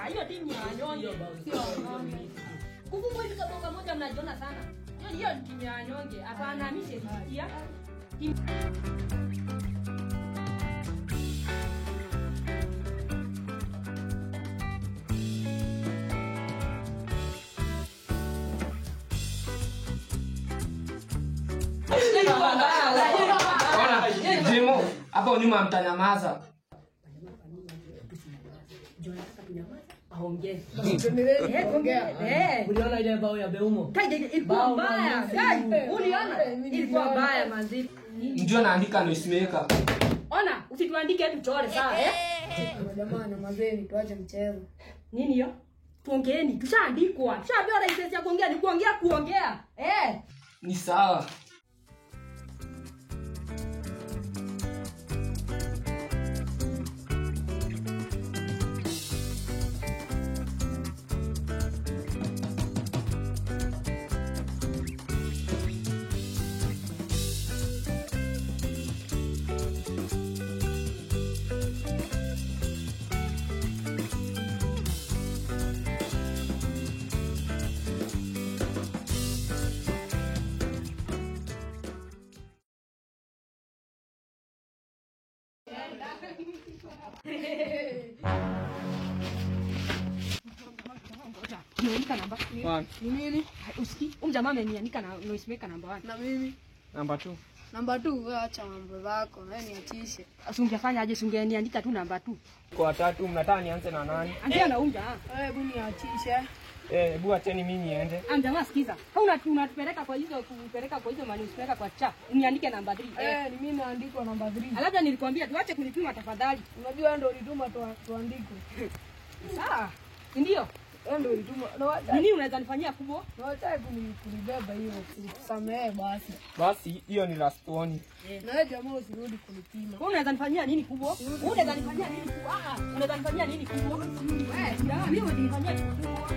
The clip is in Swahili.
hiyo timu ya nyonge. Sio. Kufungwa hivi kwa moja mnajiona sana. Hiyo timu ya nyonge. Hapana mimi sikia. Jemo, hapo nyuma mtanyamaza. Aongee. Uliona ile bao ya Beumo? Kaje ilikuwa mbaya. Kaje uliona? Ilikuwa mbaya manzi. Njoo naandika noise maker. Ona, usituandike tuchore sawa Jamani mazeni tuache mchezo. Nini hiyo? Tuongeeni, tushaandikwa. Tushapewa license ya kuongea, ni kuongea. Ni sawa. Niandika namba. Ni nini? Usiki. Jamaa ameniandika na noise maker namba 1. Na mimi Namba 2. namba 2 wewe acha mambo yako, wewe niachishe. Asungefanya aje sungeniandika tu namba 2. Kwa 3 mnataka nianze na nani? Andia na unja. Wewe hebu niachishe. Hebu acheni mimi niende. Jamaa sikiza. Kama unatupeleka kwa hizo kupeleka kwa hizo mali usipeleka kwa cha. Niandike namba 3. Ni mimi naandikwa namba 3. Labda nilikwambia tuache kunituma tafadhali. Unajua ndio ulituma tuandike. Sawa. Ndio. Ndio ulituma. Nini unaweza nifanyia kubwa? Na wacha kunibeba hiyo kusamehe basi. Basi hiyo ni last one. Na wewe jamaa usirudi kunipima. Wewe unaweza nifanyia nini kubwa? Unaweza nifanyia nini kubwa? Unaweza nifanyia nini kubwa? Mimi unanifanyia kubwa.